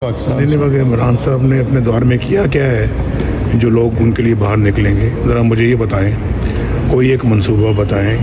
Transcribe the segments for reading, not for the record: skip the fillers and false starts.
नहीं, इमरान साहब ने अपने दौर में किया क्या है जो लोग उनके लिए बाहर निकलेंगे? ज़रा मुझे ये बताएं, कोई एक मंसूबा बताएं,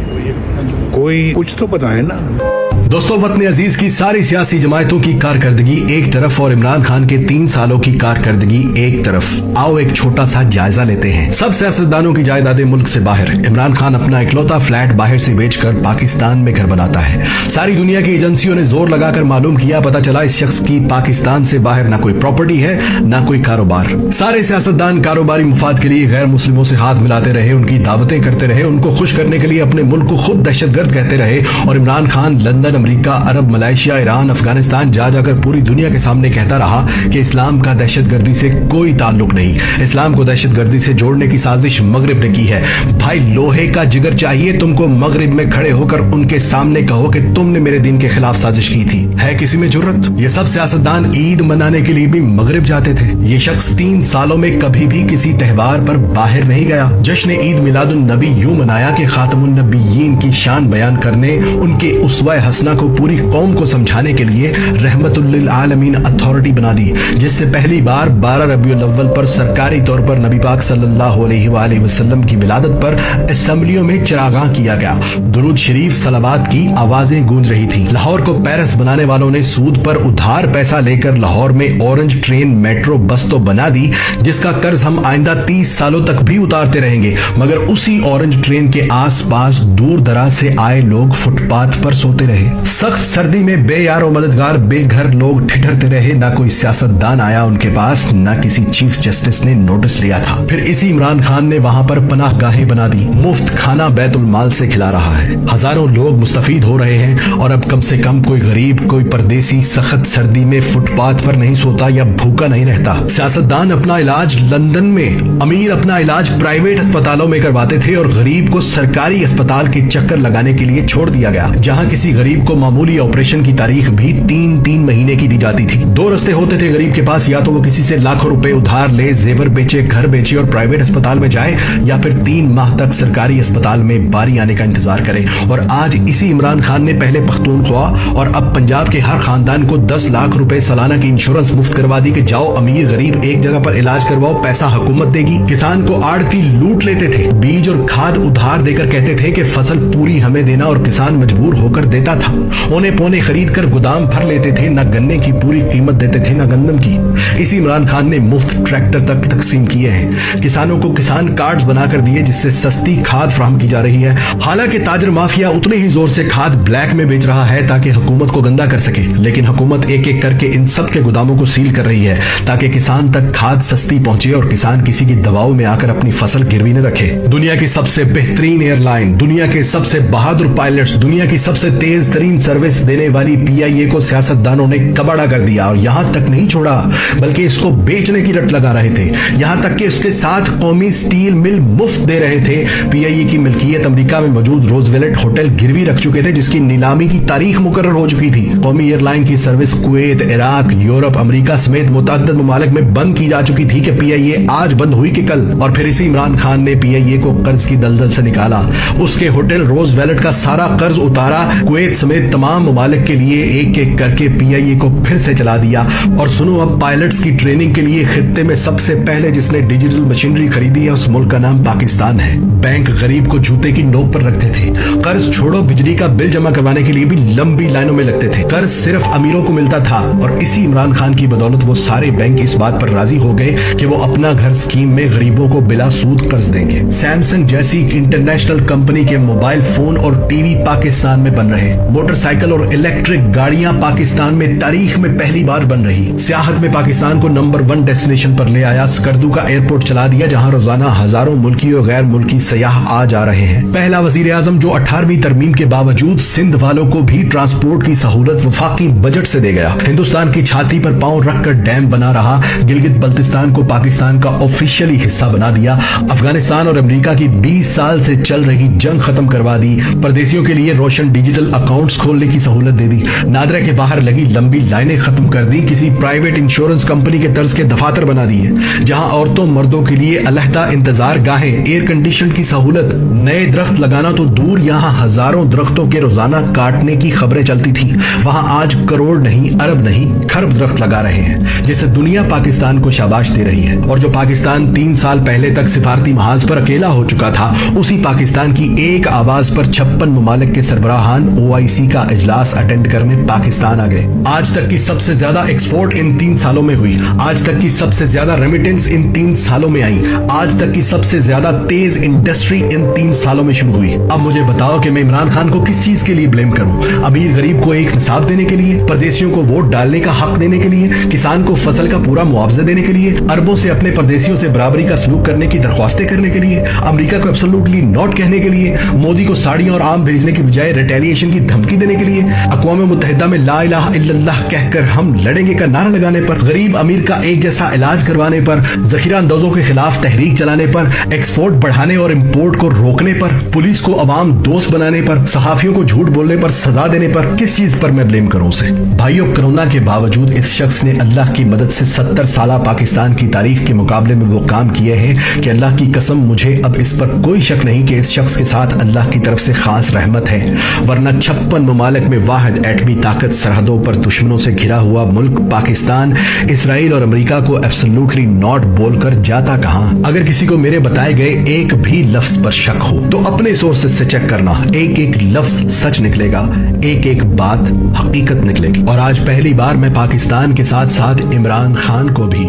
कोई कुछ तो बताएं ना। दोस्तों, वतन अजीज की सारी सियासी जमायतों की कारकर्दगी एक तरफ और इमरान खान के 3 सालों की कारकर्दगी एक तरफ। आओ एक छोटा सा जायजा लेते हैं। सब सियासतदानों की जायदादें मुल्क से बाहर। इमरान खान अपना इकलौता फ्लैट बाहर से बेचकर पाकिस्तान में घर बनाता है। सारी दुनिया की एजेंसियों ने जोर लगाकर मालूम किया, पता चला इस शख्स की पाकिस्तान से बाहर ना कोई प्रॉपर्टी है ना कोई कारोबार। सारे सियासतदान कारोबारी मुफाद के लिए गैर मुस्लिमों से हाथ मिलाते रहे, उनकी दावतें करते रहे, उनको खुश करने के लिए अपने मुल्क को खुद दहशतगर्द कहते रहे। और इमरान खान लंदन, अमेरिका, अरब, मलेशिया, ईरान, अफगानिस्तान जा जाकर पूरी दुनिया के सामने कहता रहा कि इस्लाम का दहशतगर्दी से कोई ताल्लुक नहीं, इस्लाम को दहशतगर्दी से जोड़ने की साजिश मगरिब ने की है। भाई, लोहे का जिगर चाहिए तुमको मगरिब में खड़े होकर उनके सामने कहो कि तुमने मेरे दिन के खिलाफ साजिश की थी। है किसी में जुर्रत? ये सब सियासतदान ईद मनाने के लिए भी मगरिब जाते थे। ये शख्स 3 सालों में कभी भी किसी त्योहार पर बाहर नहीं गया। जश्न ईद मिलादुन नबी यूं मनाया कि खातमुन नबीयीन की शान बयान करने, उनके उसवा हसना को पूरी कौम को समझाने के लिए रहमतुल लिल आलमीन अथॉरिटी बना दी, जिससे पहली बार 12 रबीउल अव्वल पर सरकारी तौर पर नबी पाक सल्लल्लाहु अलैहि वसल्लम की विलादत पर असेंबलियों में चरागाह किया गया। दुरूद शरीफ, सलावात की आवाजें गूंज रही थी। लाहौर को पेरिस बनाने वालों ने सूद पर उधार पैसा लेकर लाहौर में ऑरेंज ट्रेन, मेट्रो, बस तो बना दी, जिसका कर्ज हम आइंदा 30 सालों तक भी उतारते रहेंगे। मगर उसी ऑरेंज ट्रेन के आसपास दूर दराज से आए लोग फुटपाथ पर सोते रहे। सख्त सर्दी में बेयारो मददगार बेघर लोग ठिठरते रहे। ना कोई सियासतदान आया उनके पास, ना किसी चीफ जस्टिस ने नोटिस लिया था। फिर इसी इमरान खान ने वहां पर पनाहगाहें बना दी। मुफ्त खाना बैतुल माल से खिला रहा है। हजारों लोग मुस्तफीद हो रहे हैं और अब कम से कम कोई गरीब, कोई परदेसी सख्त सर्दी में फुटपाथ पर नहीं सोता या भूखा नहीं रहता। सियासतदान अपना इलाज लंदन में, अमीर अपना इलाज प्राइवेट अस्पतालों में करवाते थे और गरीब को सरकारी अस्पताल के चक्कर लगाने के लिए छोड़ दिया गया, जहां किसी गरीब को मामूली ऑपरेशन की तारीख भी 3-3 महीने की दी जाती थी। 2 रास्ते होते थे गरीब के पास, या तो वो किसी से लाखों रुपए उधार ले, जेवर बेचे, घर बेचे और प्राइवेट अस्पताल में जाए, या फिर 3 माह तक सरकारी अस्पताल में बारी आने का इंतजार करे। और आज इसी इमरान खान ने पहले पख्तूनख्वा और अब पंजाब के हर खानदान को 10 लाख रुपए सालाना की इंश्योरेंस मुफ्त करवा दी कि जाओ अमीर गरीब एक जगह पर इलाज करवाओ, पैसा हुकूमत देगी। किसान को आड़ती लूट लेते थे, बीज और खाद उधार देकर कहते थे कि फसल पूरी हमें देना, और किसान मजबूर होकर देता था। ओने पोने खरीद कर गोदाम भर लेते थे, ना गन्ने की पूरी कीमत देते थे ना गंदम की। इसी इमरान खान ने मुफ्त ट्रैक्टर तक तकसीम किए हैं। किसानों को किसान कार्ड्स बनाकर दिए, जिससे सस्ती खाद फराहम की जा रही है। हालांकि ताजर माफिया उतने ही जोर से खाद ब्लैक में बेच रहा है ताकि हुकूमत को गंदा कर सके, लेकिन हुकूमत एक एक करके इन सब के गोदामों को सील कर रही है ताकि किसान तक खाद सस्ती पहुंचे और किसान किसी की दबाव में आकर अपनी फसल गिरवी न रखे। दुनिया की सबसे बेहतरीन एयरलाइन, दुनिया के सबसे बहादुर पायलट्स, दुनिया की सबसे तेज तरीन सर्विस देने वाली PIA को सियासतदानों ने कबाड़ा कर दिया, और यहां तक नहीं छोड़ा बल्कि इसको बेचने की रट लगा रहे थे। यहां तक कि उसके साथ कौमी स्टील मिल मुफ्त दे रहे थे। PIA की मिल्कियत अमेरिका में मौजूद रोजवेलेट होटल गिरवी रख चुके थे, जिसकी नीलामी की तारीख मुकर्रर हो चुकी थी। कौमी एयरलाइन की service Kuwait, Iraq, Europe, America समेत मुतअद्दिद ममालिक में बंद की जा चुकी थी कि PIA आज बंद हुई कि कल। और फिर इसी इमरान खान ने PIA को कर्ज की दलदल से निकाला, उसके होटल रोजवेलेट का सारा कर्ज उतारा, कुवैत समेत तमाम ममालिक के लिए एक एक करके PIA को फिर से चला दिया। और सुनो, अब पायलट्स की ट्रेनिंग के लिए खित्ते में सबसे पहले जिसने डिजिटल मशीनरी खरीदी है उस मुल्क का नाम पाकिस्तान है। बैंक गरीब को जूते की नोक पर रखते थे। कर्ज छोड़ो, बिजली का बिल जमा करवाने के लिए भी लंबी लाइनों में लगते थे। कर्ज सिर्फ अमीरों को मिलता था, और इसी इमरान खान की बदौलत वो सारे बैंक इस बात पर राजी हो गए कि वो अपना घर स्कीम में गरीबों को बिला सूद कर्ज देंगे। सैमसंग जैसी इंटरनेशनल कंपनी के मोबाइल फोन और टीवी पाकिस्तान में बन रहे, मोटरसाइकिल और इलेक्ट्रिक गाड़ियां पाकिस्तान में तारीख में पहली बार बन रही। सियाहत में पाकिस्तान को नंबर 1 डेस्टिनेशन पर ले आया। स्कर्दू का एयरपोर्ट चला दिया, जहां रोजाना हजारों मुल्की और गैर मुल्की सयाह आ जा रहे हैं। पहला वजीर आजम जो 18वीं तरमीम के बावजूद सिंध वालों को भी ट्रांसपोर्ट की सहूलत वफाकी बजट से दे गया। हिंदुस्तान की छाती पर पांव रखकर डैम बना रहा। गिलगित बल्तिस्तान को पाकिस्तान का ऑफिशियली हिस्सा बना दिया। अफगानिस्तान और अमेरिका की 20 साल से चल रही जंग खत्म करवा दी। परदेशियों के लिए रोशन डिजिटल अकाउंट अकाउंट्स खोलने की सहूलत दे दी, नादरा के बाहर लगी लंबी लाइनें खत्म कर दी, किसी प्राइवेट इंश्योरेंस कंपनी के तर्ज के दफातर बना दिए, जहां औरतों मर्दों के लिए अलहदा इंतजार गाहें, एयर कंडीशन की सहूलत, नए दरख्त लगाना तो दूर, यहां हजारों दरख्तों के रोजाना काटने की खबरें चलती थी, वहां आज करोड़ नहीं, अरब नहीं, खरब दरख्त लगा रहे हैं, जिससे दुनिया पाकिस्तान को शाबाश दे रही है। और जो पाकिस्तान 3 साल पहले तक सिफारती महाज पर अकेला हो चुका था, उसी पाकिस्तान की एक आवाज पर 56 ममालिक के सरबराहान OIC का इजलास अटेंड करने पाकिस्तान आ गए। आज तक की सबसे ज्यादा एक्सपोर्ट इन 3 सालों में हुई, आज तक की सबसे ज्यादा रेमिटेंस इन 3 सालों में आई, आज तक की सबसे ज्यादा तेज इंडस्ट्री इन 3 सालों में शुरू हुई। अब मुझे बताओ कि मैं इमरान खान को किस चीज के लिए ब्लेम करूं? अमीर गरीब को एक इंसाफ देने के लिए, परदेशियों को वोट डालने का हक देने के लिए, किसान को फसल का पूरा मुआवजा देने के लिए, अरबों से अपने परदेशियों से बराबरी का सलूक करने की दरख्वास्तें करने के लिए, अमेरिका को एब्सोल्युटली नॉट कहने के लिए, मोदी को साड़ियां और आम भेजने की बजाय रिटेलिएशन की धमकी देने के लिए, अक़वाम मुत्तहिदा में ला इलाहा इल्लल्लाह कहकर हम लड़ेंगे का नारा लगाने पर, गरीब अमीर का एक जैसा इलाज करवाने पर, जखीरा अंदाजों के खिलाफ तहरीक चलाने पर, एक्सपोर्ट बढ़ाने और इंपोर्ट को रोकने पर, पुलिस को अवाम दोस्त बनाने पर, सहाफियों को झूठ बोलने पर सजा देने पर, किस चीज पर मैं ब्लेम करूं उसे? भाइयों, कोरोना के बावजूद इस शख्स ने अल्लाह की मदद से 70 साल पाकिस्तान की तारीख के मुकाबले में वो काम किए हैं कि अल्लाह की कसम मुझे अब इस पर कोई शक नहीं कि इस शख्स के साथ अल्लाह की तरफ से खास रहमत है, वरना 56 ममालिक में वाहिद एटमी ताकत, सरहदों पर दुश्मनों से घिरा हुआ मुल्क पाकिस्तान इसराइल और अमेरिका को एब्सोल्युटली नॉट बोलकर जाता कहां? अगर किसी को मेरे बताए गए एक भी लफ्ज पर शक हो तो अपने सोर्सेज से चेक करना, एक एक लफ्ज सच निकलेगा, एक एक बात हकीकत निकलेगी। और आज पहली बार मैं पाकिस्तान के साथ साथ इमरान खान को भी